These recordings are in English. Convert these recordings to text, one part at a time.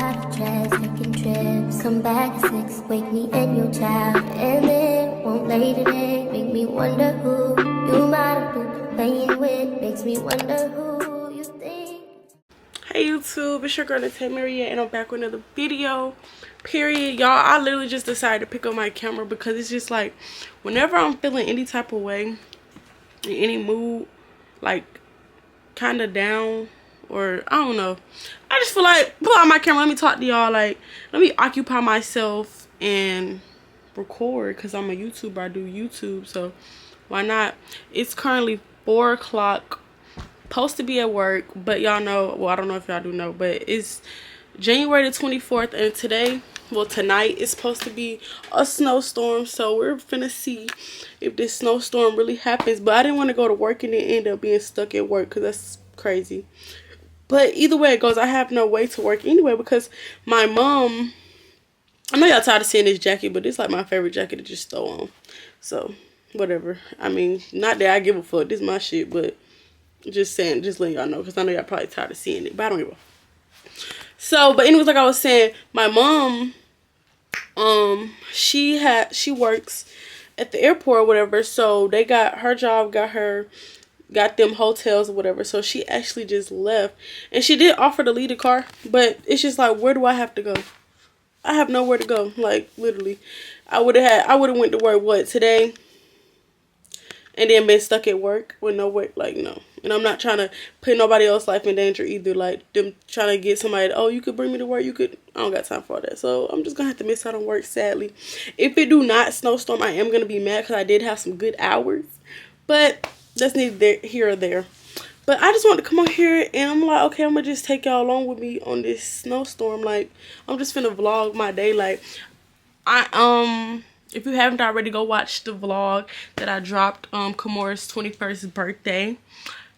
private jets, taking trips. Come back at 6, wake me and your child. And then won't lay today, make me wonder who you might have been playing with. Makes me wonder who you think. Hey YouTube, it's your girl nettemariettee, and I'm back with another video. Period. Y'all, I literally just decided to pick up my camera because it's just like whenever I'm feeling any type of way, in any mood, like kind of down, or I don't know, I just feel like pull out my camera, let me talk to y'all, like let me occupy myself and record, because I'm a YouTuber. I do YouTube, so why not? It's currently 4 o'clock, supposed to be at work, but y'all know, well, I don't know if y'all do know, but it's January the 24th, and today, well, tonight is supposed to be a snowstorm. So we're finna see if this snowstorm really happens. But I didn't want to go to work and then end up being stuck at work, because that's crazy. But either way it goes, I have no way to work anyway, because my mom, I know y'all tired of seeing this jacket, but it's like my favorite jacket to just throw on. So whatever. I mean, not that I give a fuck, this is my shit, but just saying, just letting y'all know, because I know y'all probably tired of seeing it, but I don't give a fuck. So, but anyways, like I was saying, my mom, she works at the airport or whatever. So they got her job, got them hotels or whatever. So she actually just left, and she did offer to leave the car, but it's just like, where do I have to go? I have nowhere to go. Like literally, I would have went to work today, and then been stuck at work with no work. Like no. And I'm not trying to put nobody else's life in danger either. Like them trying to get somebody, oh, you could bring me to work. I don't got time for all that. So I'm just going to have to miss out on work, sadly. If it do not snowstorm, I am going to be mad, because I did have some good hours. But that's neither here or there. But I just wanted to come on here, and I'm like, okay, I'm going to just take y'all along with me on this snowstorm. Like, I'm just finna vlog my day. Like, if you haven't already, go watch the vlog that I dropped, Kamor's 21st birthday.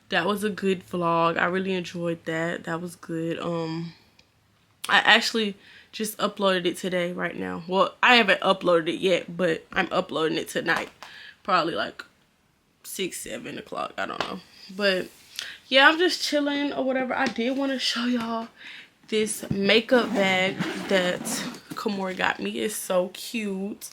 That was a good vlog. I really enjoyed that. That was good. I actually just uploaded it today, right now. Well, I haven't uploaded it yet, but I'm uploading it tonight. Probably like 6, 7 o'clock. I don't know. But yeah, I'm just chilling or whatever. I did want to show y'all this makeup bag that Kamor got me. It's so cute.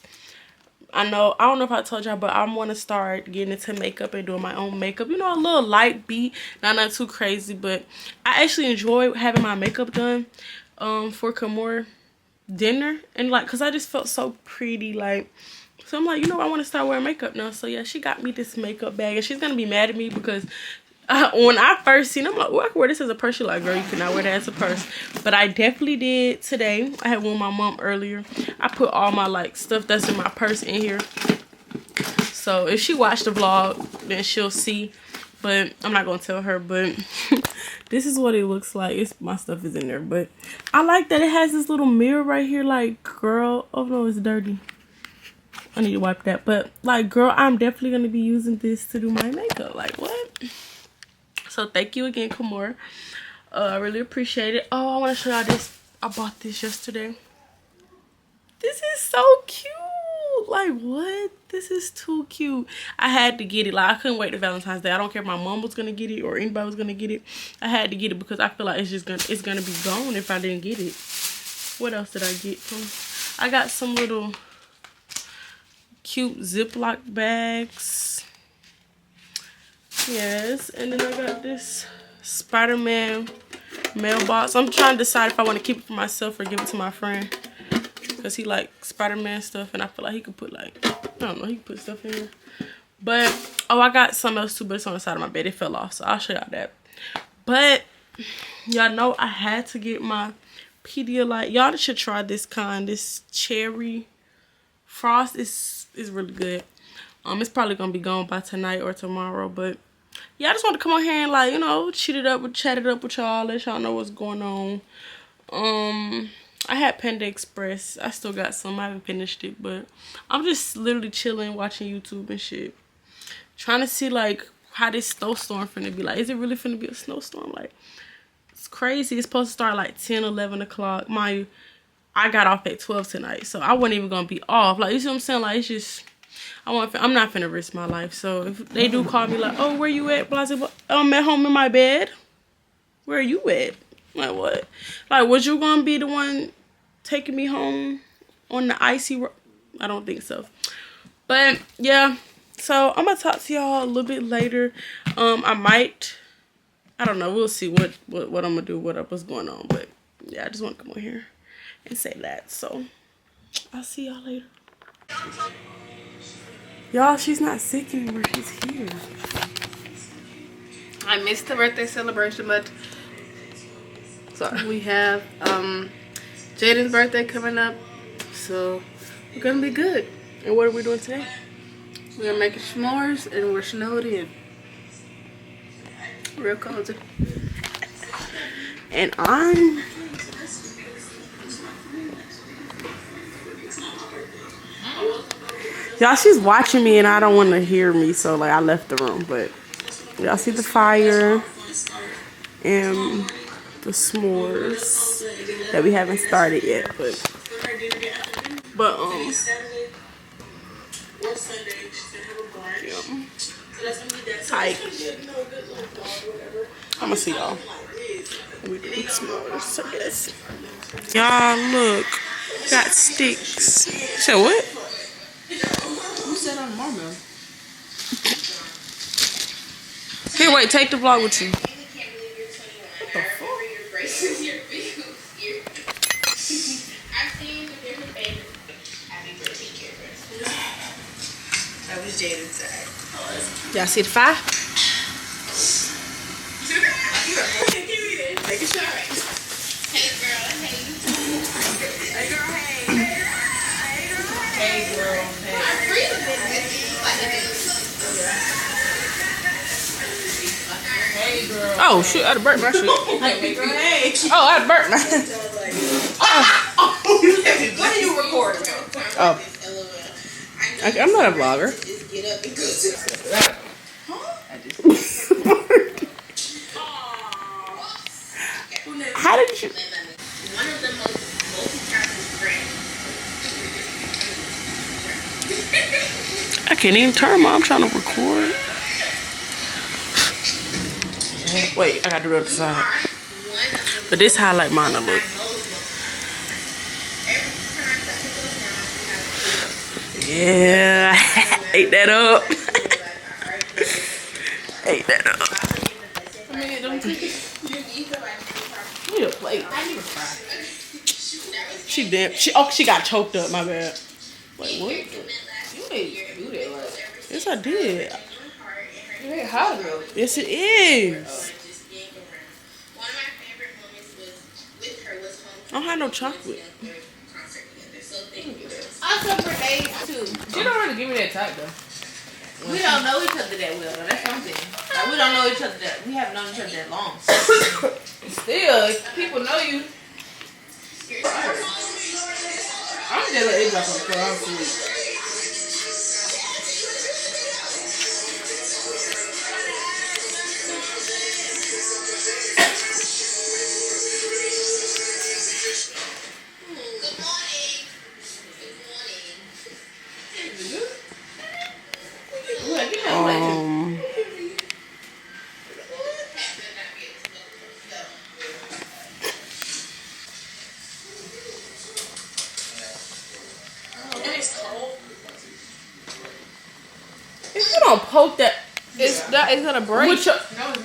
I don't know if I told y'all, but I want to start getting into makeup and doing my own makeup. You know, a little light beat, not too crazy, but I actually enjoy having my makeup done for Kamor dinner, and like, cause I just felt so pretty, like, so I'm like, you know, I want to start wearing makeup now. So yeah, she got me this makeup bag, and she's gonna be mad at me because when I first seen it, I'm like, oh, I can wear this as a purse. She's like, girl, you cannot wear that as a purse. But I definitely did today. I had one with my mom earlier. I put all my like stuff that's in my purse in here. So if she watched the vlog, then she'll see. But I'm not gonna tell her. But this is what it looks like. My stuff is in there. But I like that it has this little mirror right here. Like, girl, oh no, it's dirty. I need to wipe that. But like, girl, I'm definitely gonna be using this to do my makeup. Like, what? So thank you again, Kamor. I really appreciate it. Oh, I want to show y'all this. I bought this yesterday. This is so cute. Like, what? This is too cute. I had to get it. Like, I couldn't wait to Valentine's Day. I don't care if my mom was gonna get it or anybody was gonna get it. I had to get it because I feel like it's gonna be gone if I didn't get it. What else did I get? I got some little cute Ziploc bags. Yes, and then I got this Spider-Man mailbox. I'm trying to decide if I want to keep it for myself or give it to my friend, because he likes Spider-Man stuff, and I feel like he could put, like, I don't know, he could put stuff in here. But oh, I got something else too, but it's on the side of my bed. It fell off, so I'll show y'all that. But y'all know I had to get my Pedialyte. Y'all should try this kind. This cherry frost is really good. It's probably gonna be gone by tonight or tomorrow, but yeah, I just want to come on here and, like, you know, chat it up with y'all, let y'all know what's going on. I had Panda Express. I still got some. I haven't finished it, but I'm just literally chilling, watching YouTube and shit, trying to see like how this snowstorm finna be. Like, is it really finna be a snowstorm? Like, it's crazy. It's supposed to start like 10, 11 o'clock. I got off at 12 tonight, so I wasn't even gonna be off. Like, you see what I'm saying? Like, it's just, I'm not finna risk my life. So if they do call me like, oh, where you at? Blah, blah, blah. I'm at home in my bed. Where are you at? Like what? Like, was you gonna be the one taking me home on the icy road? I don't think so. But yeah, so I'm gonna talk to y'all a little bit later. I don't know. We'll see what I'm gonna do. What's going on. But yeah, I just want to come on here and say that. So I'll see y'all later. Y'all, she's not sick anymore. She's here. I missed the birthday celebration, but sorry. We have Jaden's birthday coming up, so we're gonna be good. And what are we doing today? We're making s'mores and we're snowed in. Real cozy. And I'm y'all, she's watching me and I don't want to hear me, so like I left the room. But y'all see the fire and the s'mores that we haven't started yet, but yeah. Tight. I'm gonna see y'all. We do s'mores, I guess. Y'all look, got sticks. So what? Who said I'm Marmon? Here, wait, take the vlog with you. What the fuck? That was Jaden's side. Y'all see the fire? Take a shot. Hey girl, hey. Hey girl, hey. Hey girl, hey. I'm freezing this. Hey girl. Oh shoot, I had to burn my shit. Hey girl, hey. Oh, I had to burn my What are you recording? Oh. I'm not a vlogger. How did you? One of the most multi-talented brands. I can't even turn my. I'm trying to record. Wait, I gotta do the other side. But this how I like mine to look. Yeah, ate that up. Ate that up. I mean, don't take it. Need a plate. She damn. She got choked up. My bad. Like what? You ain't do that like. Yes, I did. You ain't hot girl. Yes, it is. I don't have no chocolate. Also for days too. She don't really give me that type though. We don't know each other that well though. That's something. Like, we don't know each other that. We haven't known each other that long. Still, if people know you. I'm just let it drop on the floor. I'm sweet. If you don't poke that, It's gonna break. no, it's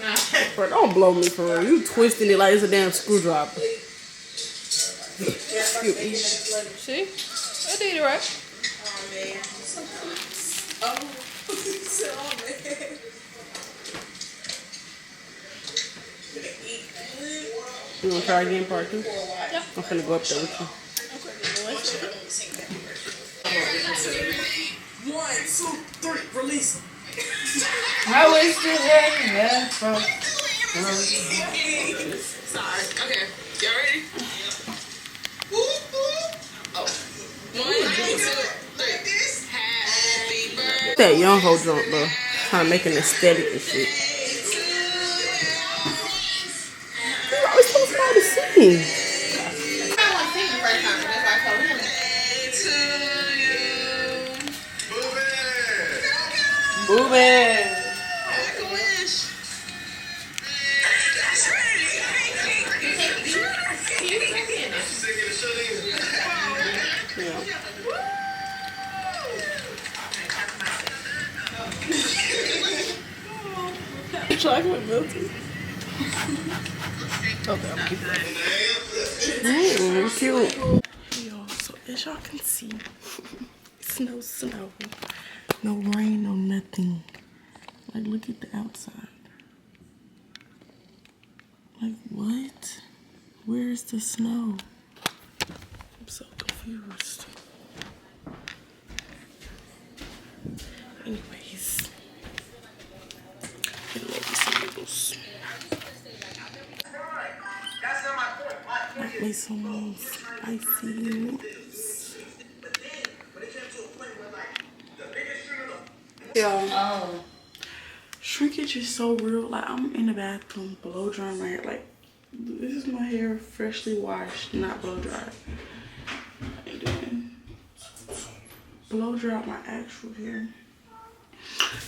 not. bro, don't blow me for real. You twisting it like it's a damn screwdriver. See? I did it right. Oh man. Oh. You wanna try again, part 2? Yeah. I'm finna go up there with you. 1, 2, 3, release. I wish to have from. Sorry. Okay. Y'all ready? Oh. 1, 2, 3. Happy birthday. That young hoe drunk, bro. Trying to make an aesthetic and shit. You always supposed to know to sing. I want to sing the first time, so that's why I told him. Move it. Yeah. Chocolate melted. Okay, I'm keeping it. Cute. Yo, so as y'all can see, it's no snow, no rain, no nothing. Like, look at the outside. Like, what? Where's the snow? I'm so confused. Anyways, make me some spicy noodles. Yeah. Shrinkage is so real. Like, I'm in the bathroom blow drying my hair. Like, this is my hair freshly washed, not blow dried. And then blow dry my actual hair.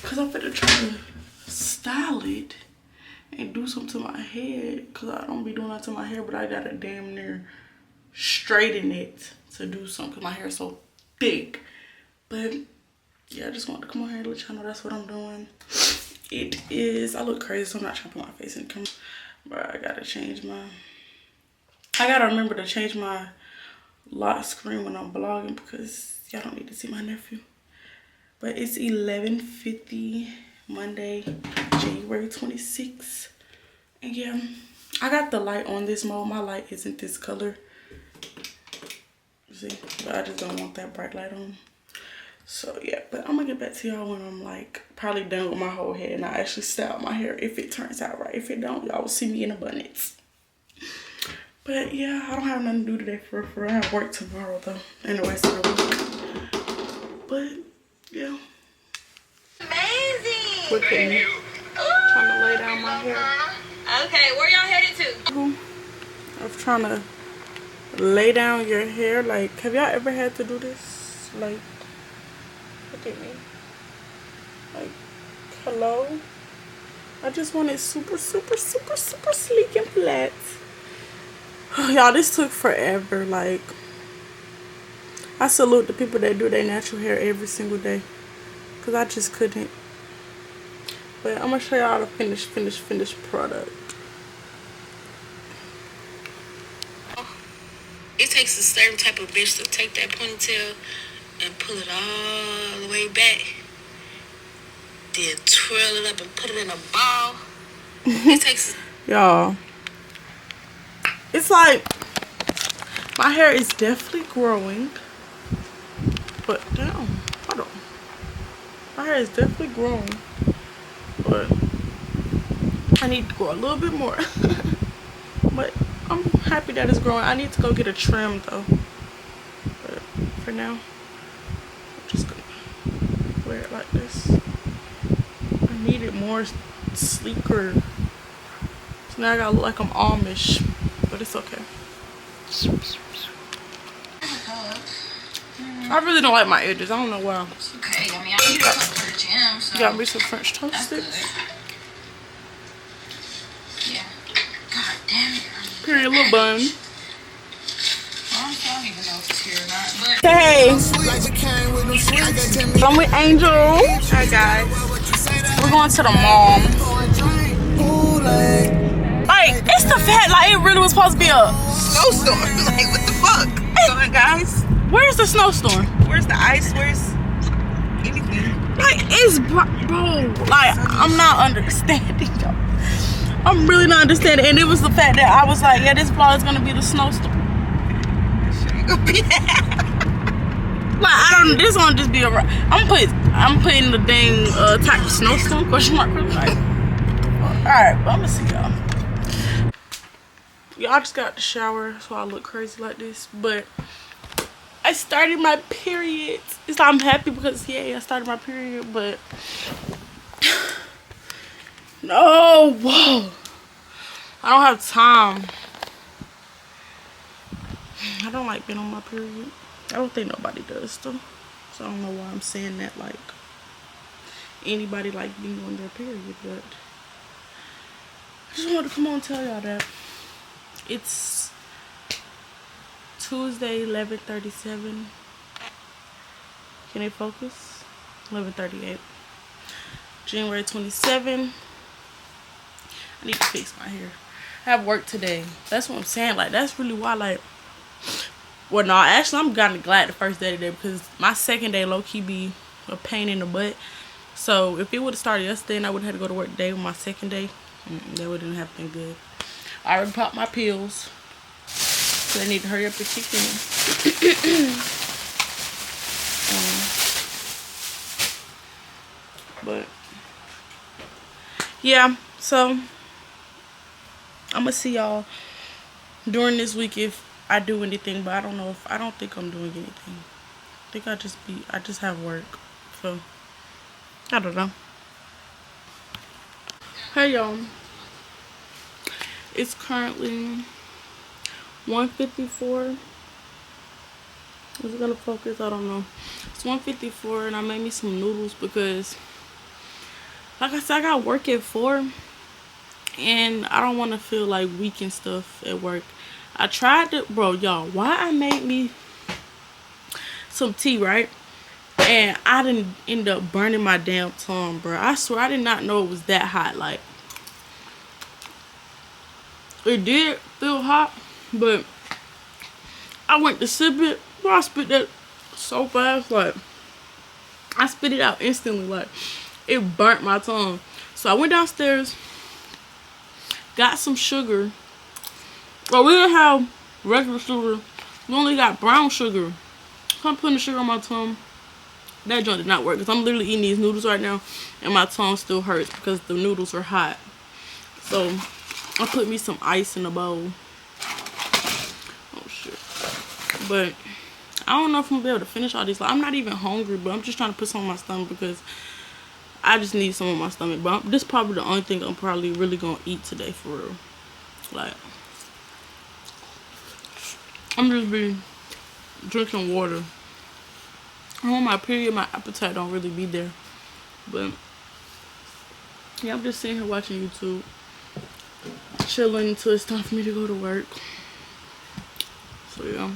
Cause I'm finna try to style it and do something to my head. Cause I don't be doing that to my hair, but I gotta damn near straighten it to do something. Cause my hair is so thick. But yeah, I just wanted to come on here and let y'all know that's what I'm doing. It is, I look crazy, so I'm not trying to put my face in the camera. But I gotta change my, I gotta remember to change my lock screen when I'm vlogging because y'all don't need to see my nephew. But it's 11:50 Monday, January 26th. And yeah, I got the light on this mode. My light isn't this color. See, but I just don't want that bright light on. So yeah, but I'm gonna get back to y'all when I'm like probably done with my whole head and I actually style my hair if it turns out right. If it don't, y'all will see me in abundance. But yeah, I don't have nothing to do today for I have work tomorrow though, and the rest of the week. But yeah. Amazing. Look at me. Trying to lay down my hair. Okay, where y'all headed to? I'm trying to lay down your hair. Like, have y'all ever had to do this? Like, look at me. Like, hello? I just want it super, super, super, super sleek and flat. Y'all, this took forever. Like, I salute the people that do their natural hair every single day. Because I just couldn't. But I'm going to show y'all the finished product. It takes a certain type of bitch to take that ponytail and pull it all the way back. Then twirl it up and put it in a ball. It takes... Y'all, it's like my hair is definitely growing. But damn, hold on. My hair is definitely growing. But I need to grow a little bit more. But I'm happy that it's growing. I need to go get a trim though. But for now, I'm just gonna wear it like this. I need it more sleeker. So now I gotta look like I'm Amish. But it's okay. I really don't like my edges. I don't know why. Okay, I mean, I need something for the gym, so... Got me some French toast sticks. Yeah. God damn it. Period, little bun. Well, I don't even know if it's here or not, but... Hey, I'm with Angel. Hi guys. We're going to the mall. Like, it's the fact, like, it really was supposed to be a snowstorm. Like, what the fuck? What's going on, guys? Where's the snowstorm? Where's the ice? Where's anything? Like, it's bro. Like, I'm not understanding, y'all. I'm really not understanding. And it was the fact that I was like, yeah, this vlog is gonna be the snowstorm. Gonna be that. Like, I don't. This one just be a. I'm putting the dang type of snowstorm question mark. Like, all right, but I'm gonna see y'all. Y'all just got the shower, so I look crazy like this. But I started my period. It's like I'm happy because yeah, I started my period, but no, whoa, I don't have time. I don't like being on my period. I don't think nobody does though. So I don't know why I'm saying that like anybody like being on their period, but I just wanted to come on and tell y'all that it's Tuesday, 11:37. Can they focus? 11:38. January 27. I need to fix my hair. I have work today. That's what I'm saying. Like, that's really why, like, well, no, actually, I'm kind of glad the first day today because my second day low-key be a pain in the butt. So, if it would have started yesterday and I would have had to go to work today with my second day, that wouldn't have been good. I already popped my pills. So, I need to hurry up and kick in. But, yeah, so I'm gonna see y'all during this week if I do anything, but I don't think I'm doing anything. I think I just have work. So I don't know. Hey y'all. It's currently 1:54. Is it gonna focus? I don't know. It's 1:54 and I made me some noodles because, like I said, I got work at 4 and I don't want to feel like weak and stuff at work. I tried to, bro, y'all, why I made me some tea, right? And I didn't end up burning my damn tongue, bro. I swear I did not know it was that hot. Like, it did feel hot, but I went to sip it. Bro, I spit that so fast, like, I spit it out instantly, like, it burnt my tongue. So I went downstairs, got some sugar. Well, we didn't have regular sugar. We only got brown sugar. So I'm putting the sugar on my tongue. That joint did not work because I'm literally eating these noodles right now and my tongue still hurts because the noodles are hot. So I put me some ice in a bowl. Oh shit. But I don't know if I'm gonna be able to finish all these. Like, I'm not even hungry, but I'm just trying to put some on my stomach because I just need some on my stomach. But this is probably the only thing I'm probably really gonna eat today for real. Like, I'm just be drinking water. On my period, my appetite don't really be there. But yeah, I'm just sitting here watching YouTube, chilling until it's time for me to go to work. So yeah,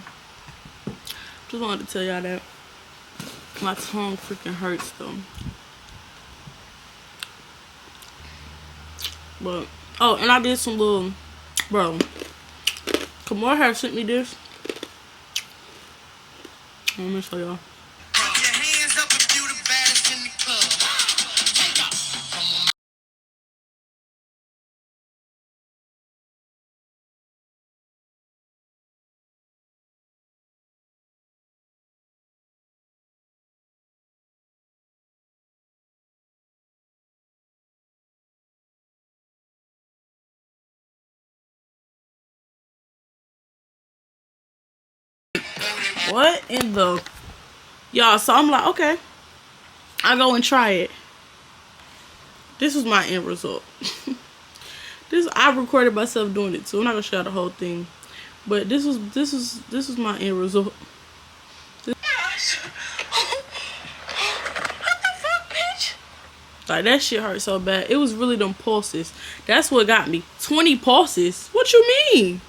just wanted to tell y'all that my tongue freaking hurts though. But oh, and I did some little, bro, Kamar had sent me this. Let me show y'all. What in the, y'all? So I'm like, okay, I go and try it. This was my end result. I recorded myself doing it too. I'm not gonna show y'all the whole thing, but this was my end result. What the fuck, bitch? Like, that shit hurt so bad. It was really them pulses. That's what got me. 20 pulses. What you mean,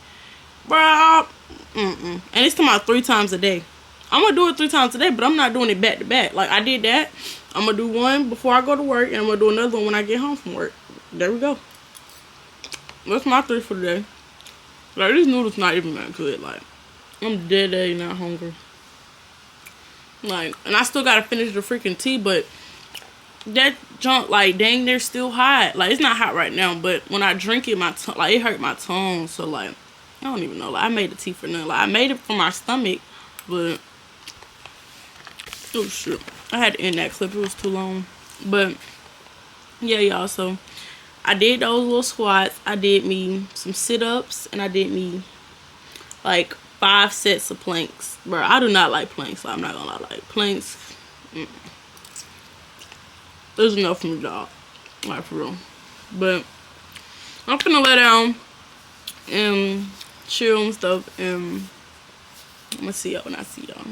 bro? And it's to my 3 times a day. I'm gonna do it 3 times a day, but I'm not doing it back to back. Like, I did that. I'm gonna do one before I go to work, and I'm gonna do another one when I get home from work. There we go. That's my 3 for the day. Like, these noodles not even that good. Like, I'm dead not hungry. Like, and I still gotta finish the freaking tea, but that junk, like, dang, they're still hot. Like, it's not hot right now, but when I drink it, my tongue, like, it hurt my tongue. So, like, I don't even know. Like, I made the tea for nothing. Like, I made it for my stomach, but oh shit, I had to end that clip. It was too long. But yeah, y'all, so I did those little squats. I did me some sit-ups, and I did me like 5 sets of planks. Bro, I do not like planks. So I'm not gonna lie. Like, planks, there's enough for me, dog. Like, for real. But I'm finna lay down and chill and stuff, and I'm gonna see y'all when I see y'all.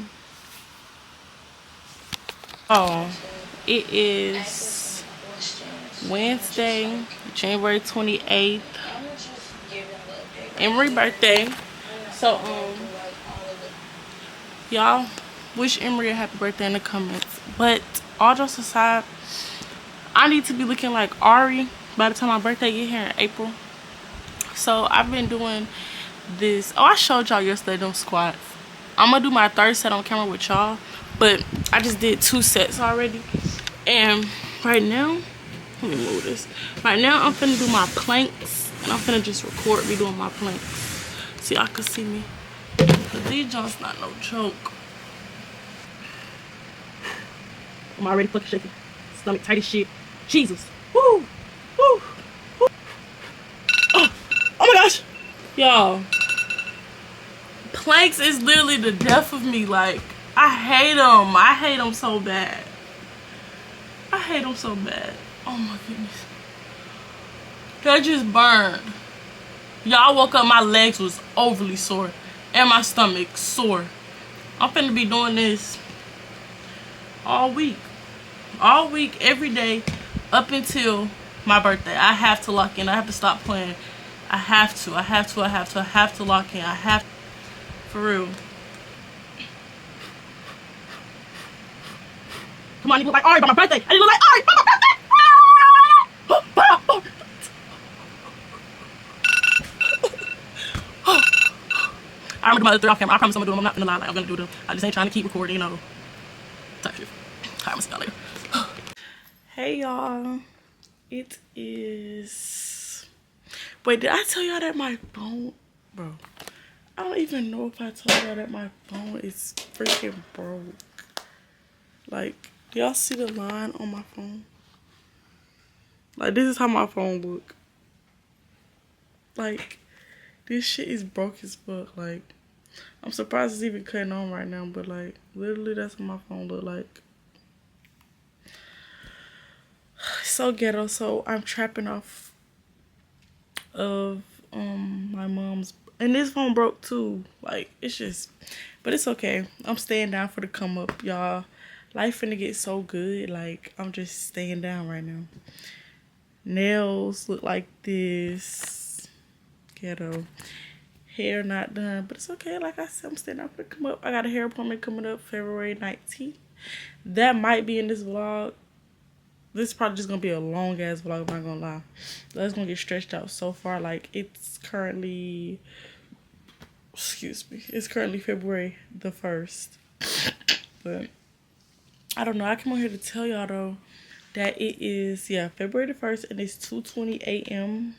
Oh, it is Wednesday, January 28th, Emery's birthday. So Y'all wish Emery a happy birthday in the comments. But all jokes aside, I need to be looking like Ari by the time my birthday get here in April. So I've been doing this. Oh, I showed y'all yesterday them squats. I'm gonna do my third set on camera with y'all, but I just did 2 sets already. And right now, let me move this. Right now I'm finna do my planks, and I'm finna just record me doing my planks so y'all can see me. But these joints not no joke. I'm already fucking shaking. Stomach tight as shit. Jesus. Woo! Woo! Woo! Oh my gosh! Y'all. Planks is literally the death of me. Like, I hate them. I hate them so bad. I hate them so bad. Oh my goodness. That just burned. Y'all woke up, my legs was overly sore. And my stomach sore. I'm finna be doing this all week. All week, every day, up until my birthday. I have to lock in. I have to stop playing. I have to lock in. I have to. For real. Come on, I need to look like Ari by my birthday. I need to look like Ari by my birthday. I'm gonna do my other 3 off camera. I promise I'm gonna do them. I'm not gonna lie. Like, I'm gonna do them. I just ain't trying to keep recording, you know. Type shit. Alright, I'm gonna see y'all later. Hey y'all. It is. Wait, did I tell y'all that my phone, bro? I don't even know if I told y'all that my phone is freaking broke. Like, do y'all see the line on my phone? Like, this is how my phone look. Like, this shit is broke as fuck. Like, I'm surprised it's even cutting on right now, but like, literally that's what my phone look like. So ghetto. So I'm trapping off of my mom's, and this phone broke too. Like, it's just, but it's okay. I'm staying down for the come up, y'all. Life finna get so good. Like, I'm just staying down right now. Nails look like this. Ghetto. Hair not done, but it's okay. Like I said, I'm staying down for the come up. I got a hair appointment coming up February 19th. That might be in this vlog. This is probably just gonna be a long ass vlog, I'm not gonna lie. That's gonna get stretched out so far. Like, it's currently, excuse me, it's currently February the 1st. But I don't know. I came on here to tell y'all though that it is, yeah, February the 1st, and it's 2:20 a.m.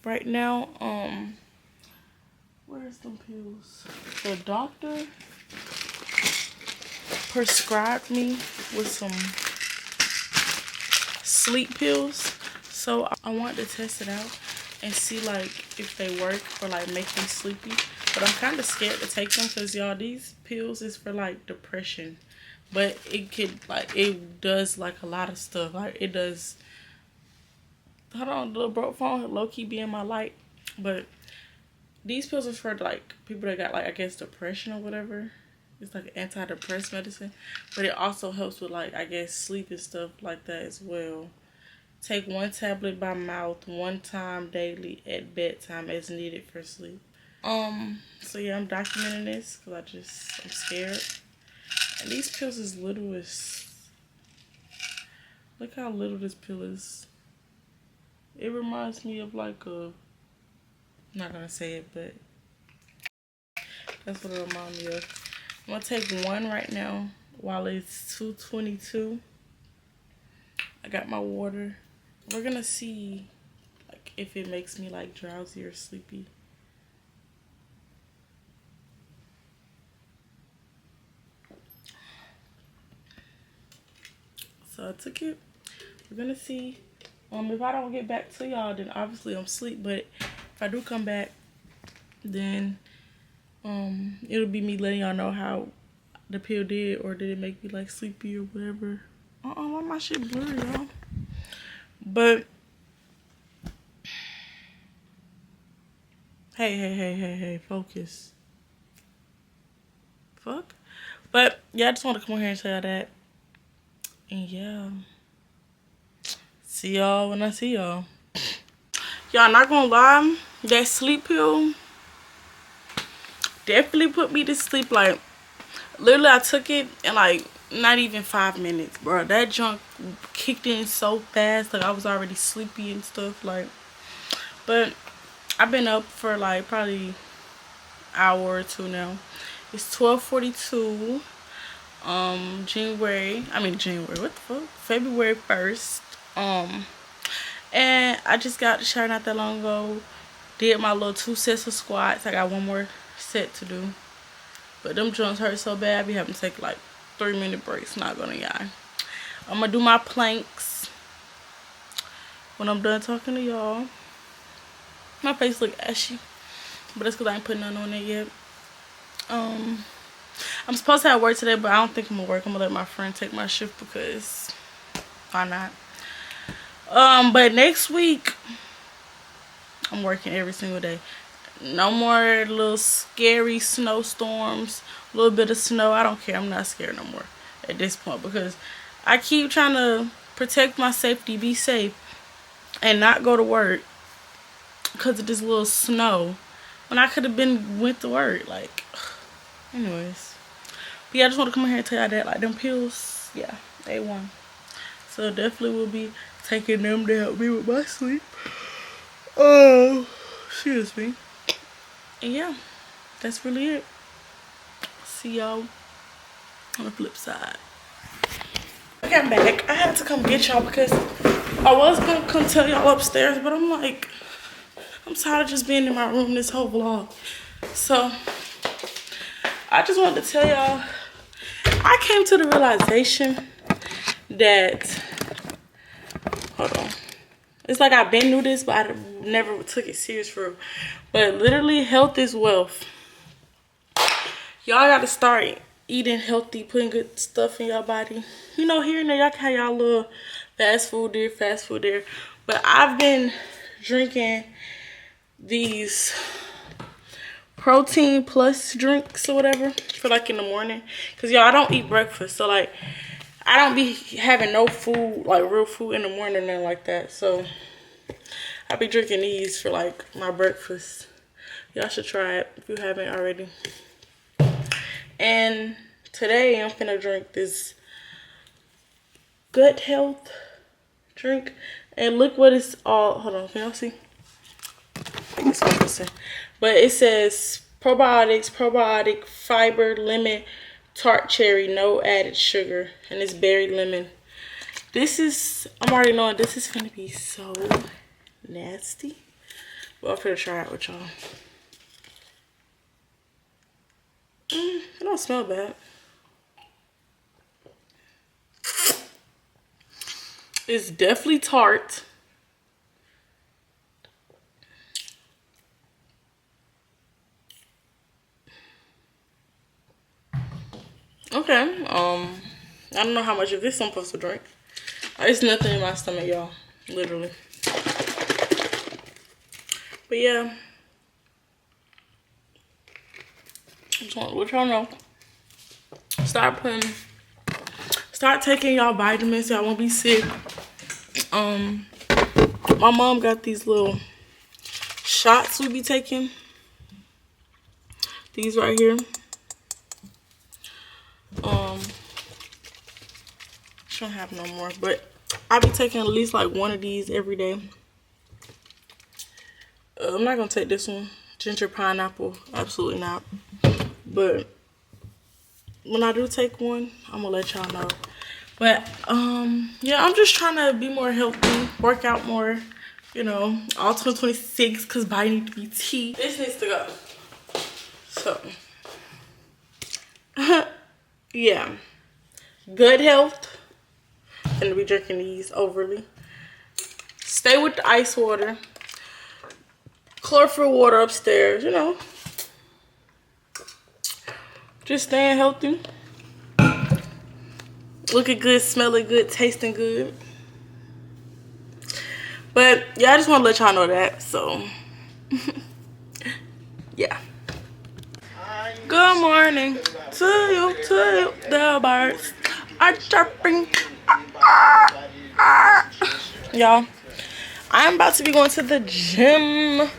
right now. Where's them pills? The doctor prescribed me with some sleep pills, so I wanted to test it out and see like if they work or like make me sleepy. But I'm kind of scared to take them because y'all, these pills is for like depression, but it could, like, it does like a lot of stuff. Like, it does, hold on, the little broke phone low-key be in my light. But these pills are for like people that got, like, I guess depression or whatever. It's like antidepressant medicine, but it also helps with, like, I guess sleep and stuff like that as well. Take 1 tablet by mouth 1 time daily at bedtime as needed for sleep. So yeah, I'm documenting this because I'm scared. And these pills is little as, look how little this pill is. It reminds me of like a, I'm not gonna say it, but that's what it reminds me of. I'm gonna take 1 right now while it's 2:22. I got my water. We're gonna see like if it makes me like drowsy or sleepy. So I took it. We're gonna see. If I don't get back to y'all, then obviously I'm asleep. But if I do come back, then it'll be me letting y'all know how the pill did, or did it make me like sleepy or whatever. Why my shit blurry, y'all? But hey, focus. Fuck. But yeah, I just want to come on here and tell y'all that. And yeah, see y'all when I see y'all. Y'all, not gonna lie, that sleep pill definitely put me to sleep like Literally, I took it in like not even 5 minutes, bro. That junk kicked in so fast, like I was already sleepy and stuff, like. But I've been up for like probably an hour or two now. It's 12:42. February 1st. And I just got the shower not that long ago. Did my little 2 sets of squats. I got one more set to do. But them joints hurt so bad, I be having to take like 3-minute breaks. Not gonna lie. I'm gonna do my planks when I'm done talking to y'all. My face look ashy, but that's because I ain't putting none on it yet. I'm supposed to have work today, but I don't think I'm gonna work. I'm gonna let my friend take my shift because why not? But next week I'm working every single day. No more little scary snowstorms, a little bit of snow. I don't care. I'm not scared no more at this point because I keep trying to protect my safety, be safe, and not go to work because of this little snow when I could have went to work. Like, anyways. But yeah, I just want to come in here and tell y'all that, like, them pills, yeah, A1. So definitely will be taking them to help me with my sleep. Oh, excuse me. And yeah, that's really it. See y'all on the flip side. Okay, I'm back. I had to come get y'all because I was going to come tell y'all upstairs, but I'm like, I'm tired of just being in my room this whole vlog. So, I just wanted to tell y'all, I came to the realization that, hold on. It's like I've been knew this, but I never took it serious for real. But literally, health is wealth. Y'all gotta start eating healthy, putting good stuff in your body. You know, here and there, y'all can have y'all little fast food there. But I've been drinking these protein plus drinks or whatever for like in the morning. Cause y'all, I don't eat breakfast. So like, I don't be having no food, like real food in the morning or nothing like that. So I be drinking these for like my breakfast. Y'all should try it if you haven't already. And today I'm finna drink this gut health drink. And look what it's all, hold on, can y'all see? It's focusing. But it says probiotic, fiber, lemon, tart cherry, no added sugar, and it's berry lemon. This is, I'm already knowing this is gonna be so nasty. But I'm gonna try it with y'all. It don't smell bad. It's definitely tart. Okay, I don't know how much of this I'm supposed to drink. There's nothing in my stomach, y'all, literally. But yeah, just want to let y'all know. Start taking y'all vitamins. Y'all won't be sick. My mom got these little shots we be taking. These right here. She don't have no more, but I be taking at least like one of these every day. I'm not gonna take this one, ginger pineapple, absolutely not. But when I do take one, I'm gonna let y'all know. But yeah, I'm just trying to be more healthy, work out more, you know, all 2026, because body need to be tea. This needs to go. So yeah, good health. Gonna be drinking these overly. Stay with the ice water, chlorophyll water upstairs, you know, just staying healthy, looking good, smelling good, tasting good. But yeah, I just want to let y'all know that. So yeah, good morning to you, the birds are chirping. Y'all, I'm about to be going to the gym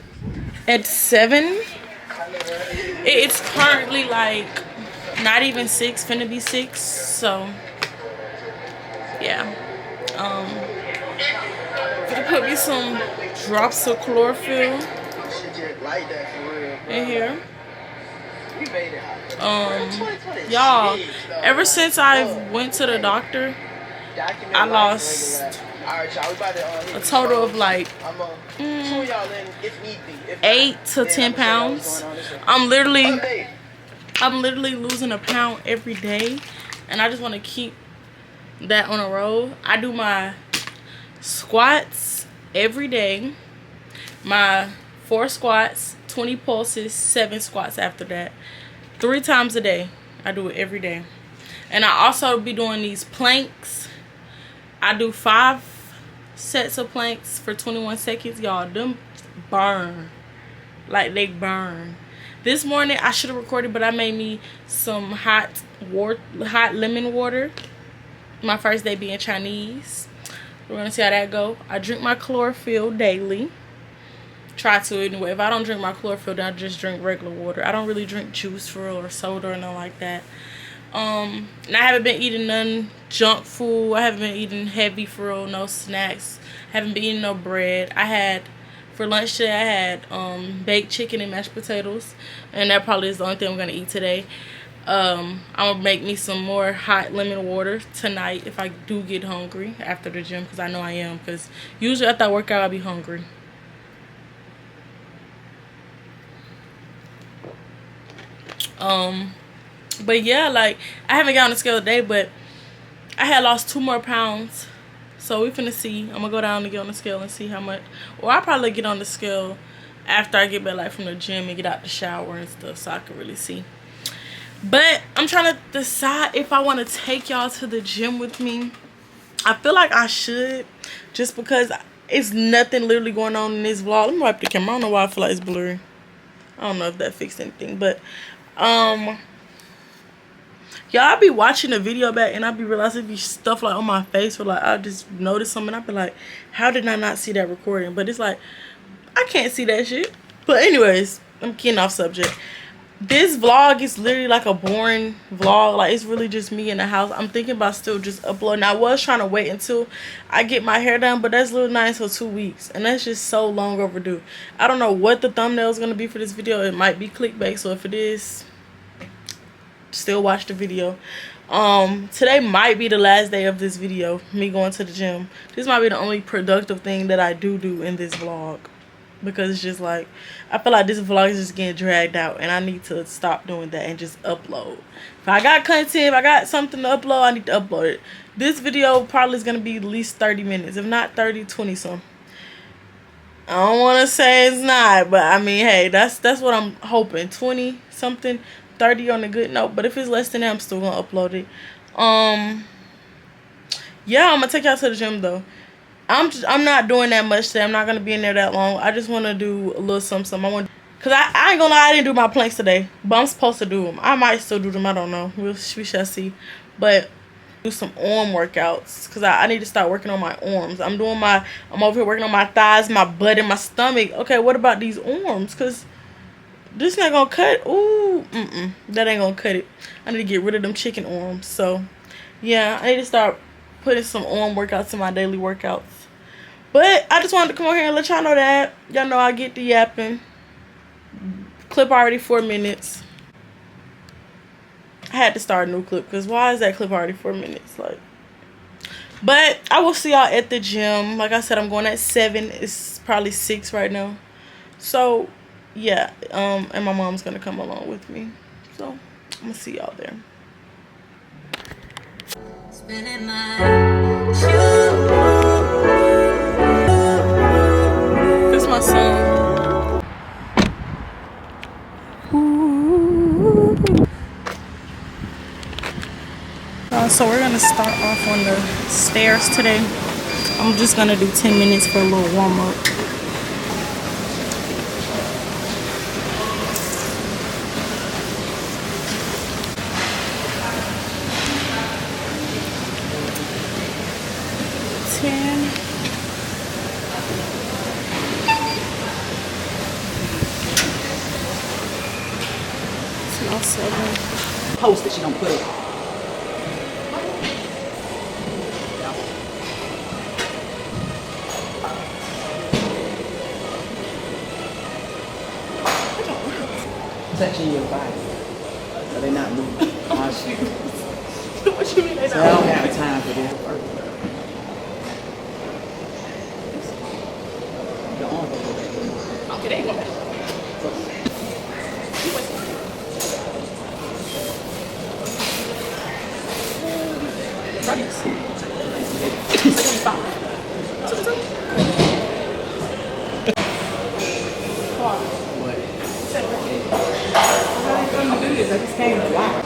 at 7. It's currently like Not even 6, finna be 6. So yeah. Gonna put me some drops of chlorophyll in here. Y'all, ever since I went to the doctor, I lost a total of like 8 to 10 pounds. I'm literally losing a pound every day, and I just want to keep that on a roll. I do my squats every day, my 4 squats, 20 pulses, 7 squats after that, 3 times a day. I do it every day. And I also be doing these planks. I do 5 sets of planks for 21 seconds. Y'all, them burn. Like, they burn. This morning I should have recorded, but I made me some hot lemon water. My first day being Chinese. We're gonna see how that go. I drink my chlorophyll daily. Try to anyway. If I don't drink my chlorophyll, then I just drink regular water. I don't really drink juice for real, or soda or nothing like that. And I haven't been eating none junk food. I haven't been eating heavy for real, no snacks. Haven't been eating no bread. I had for lunch today, I had baked chicken and mashed potatoes, and that probably is the only thing I'm gonna eat today. I'm gonna make me some more hot lemon water tonight if I do get hungry after the gym, because I know I am, because usually after I work out I'll be hungry. But yeah, like, I haven't got on the scale today, but I had lost 2 more pounds. So we finna see. I'm gonna go down and get on the scale and see how much. Or I'll probably get on the scale after I get back, like, from the gym and get out the shower and stuff, so I can really see. But I'm trying to decide if I want to take y'all to the gym with me. I feel like I should, just because it's nothing literally going on in this vlog. Let me wipe the camera. I don't know why I feel like it's blurry. I don't know if that fixed anything, but y'all, I be watching the video back and I be realizing be stuff like on my face, or like I just notice something. I be like, how did I not see that recording? But it's like, I can't see that shit. But anyways, I'm getting off subject. This vlog is literally like a boring vlog. Like, it's really just me in the house. I'm thinking about still just uploading. I was trying to wait until I get my hair done, but that's literally not until 2 weeks, and that's just so long overdue. I don't know what the thumbnail is going to be for this video. It might be clickbait, so if it is, still watch the video. Today might be the last day of this video, me going to the gym. This might be the only productive thing that I do in this vlog, because it's just like, I feel like this vlog is just getting dragged out, and I need to stop doing that and just upload. If I got content, if I got something to upload, I need to upload it. This video probably is going to be at least 30 minutes, if not 30, 20 some. I don't want to say it's not, but I mean, hey, that's what I'm hoping. 20 something, 30 on a good note. But if it's less than that, I'm still gonna upload it. Yeah, I'm gonna take y'all to the gym though. I'm not doing that much today. I'm not gonna be in there that long. I just want to do a little something. Cause I ain't gonna lie, I didn't do my planks today, but I'm supposed to do them. I might still do them. I don't know. We shall see. But do some arm workouts, cause I need to start working on my arms. I'm over here working on my thighs, my butt, and my stomach. Okay, what about these arms? Cause this not gonna cut. Ooh, that ain't gonna cut it. I need to get rid of them chicken arms. So yeah, I need to start putting some arm workouts in my daily workouts. But I just wanted to come on here and let y'all know that. Y'all know I get the yapping. Clip already 4 minutes. I had to start a new clip, because why is that clip already 4 minutes? Like, but I will see y'all at the gym. Like I said, I'm going at 7. It's probably 6 right now. So yeah, and my mom's gonna come along with me. So I'm gonna see y'all there. Spinning my this is my son. So we're gonna start off on the stairs today. I'm just gonna do 10 minutes for a little warm up. Now 7. post that she don't put it. Touching your body, so they're not moving. What you mean they So not? I don't have time for this. The arm goes back. Okay, they ain't going back. I just came to watch.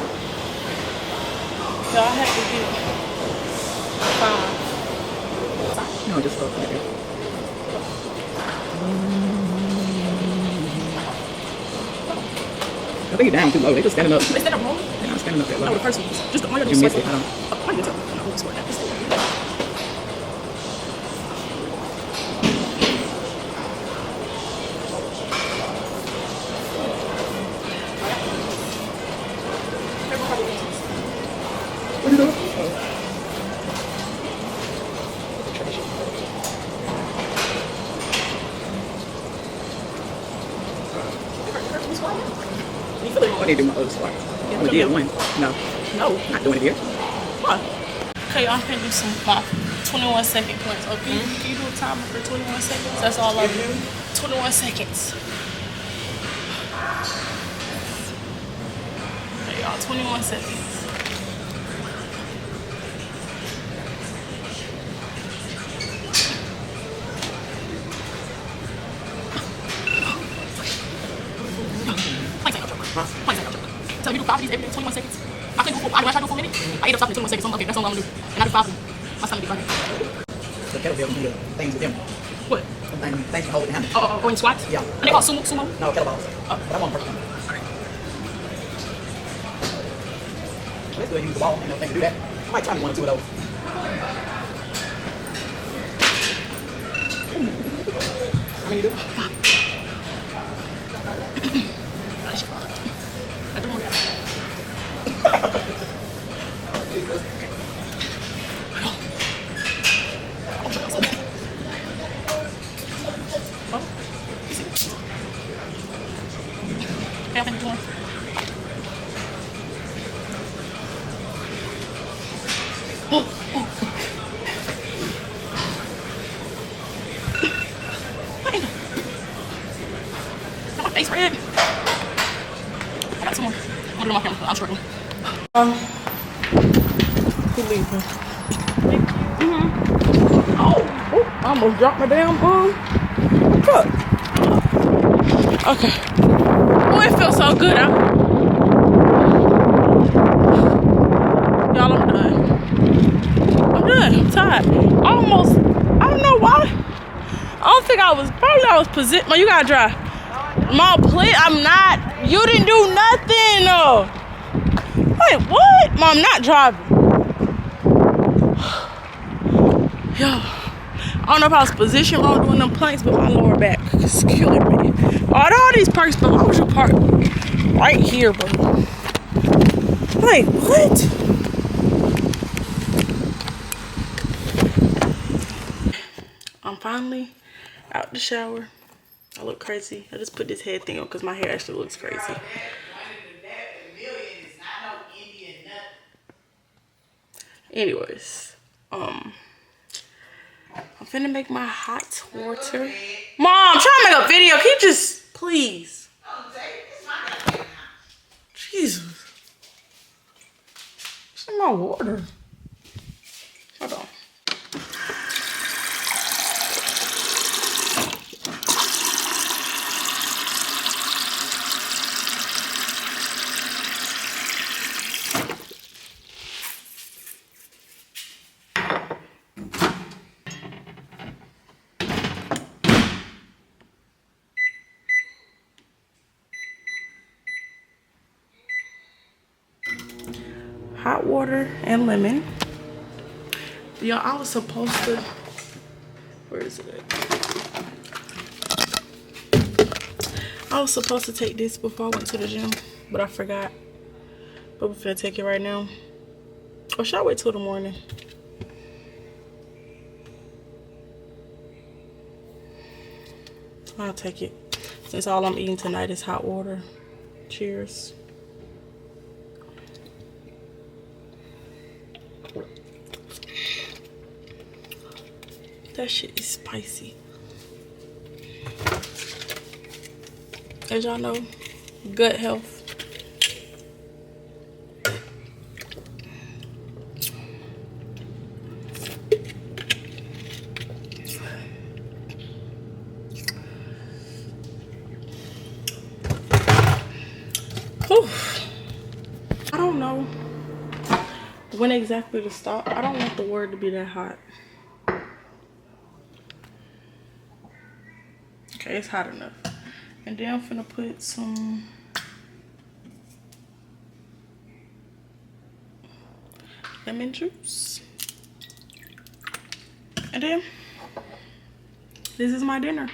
So I have to get 5. No, just look like it. I think you're down too low. They just standing up. Is that a roll? They're not standing up that low. No, the first one. Just the one You missed it. Hold on. Oh, I didn't tell you. No, who scored that? What are you doing? I need to do my other squat. I only did one. No, not doing it here. Why? Okay, I'm gonna do some 21 second points. Okay, can you do a timer for 21 seconds? That's all I do. 21 seconds. Okay, y'all, 21 seconds. So you do 5 of these every day, 21 seconds. I can do 4. I do 4 minutes. I end up stopping at 21 seconds. So okay, that's all I'm gonna do. And I do 5 of them. My stomach be burning. The kettlebell can do the things with them. What? Things you hold with the handle. Oh, in squats? Yeah. And they call sumo? Sumo? No, kettlebells. But I'm on the first one. Let's go ahead and use the ball. Ain't no thing to do that. I might try one or two of those. How many you do? 5. I don't know. I think more. My face red. I got some more. I'm gonna do my camera. I'm struggling. Who leaving? Oh, I almost dropped my damn cup. Okay. Oh, it feels so good. Y'all, I'm done. I'm done. I'm tired. Almost. I don't know why. I don't think I was. Probably I was positioned. Mom, you gotta drive. Mom, please. I'm not. You didn't do nothing. No. Wait, what? Mom, I'm not driving. Yo. I don't know if I was positioned wrong doing them planks, but my lower back is killing me. All these parks, but why would you park right here, bro? Like, what? I'm finally out the shower. I look crazy. I just put this head thing on because my hair actually looks crazy. Anyways, I'm finna make my hot water. Mom, I'm trying to make a video. Can you just, please? Jesus. It's in my water. Hold on. Hot water and lemon. Y'all, I was supposed to, where is it? I was supposed to take this before I went to the gym, but I forgot. But we're gonna take it right now. Or should I wait till the morning? I'll take it. Since all I'm eating tonight is hot water. Cheers. That shit is spicy. As y'all know, gut health. Whew. I don't know when exactly to stop. I don't want the word to be that hot. Okay, it's hot enough. And then I'm finna put some lemon juice. And then this is my dinner.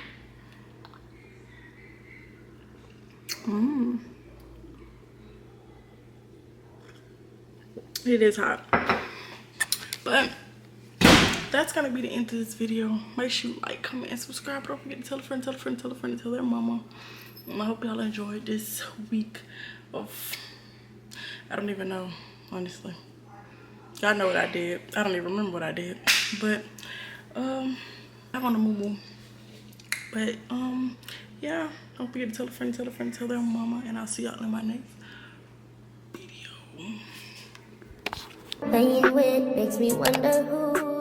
It is hot. But that's gonna be the end of this video. Make sure you like, comment, and subscribe. Don't forget to tell a friend, tell a friend, tell a friend, tell their mama. And I hope y'all enjoyed this week of, I don't even know, honestly. Y'all know what I did. I don't even remember what I did. But I'm on a moo-moo. But yeah, don't forget to tell a friend, tell a friend, tell their mama, and I'll see y'all in my next video. Playing with makes me wonder who.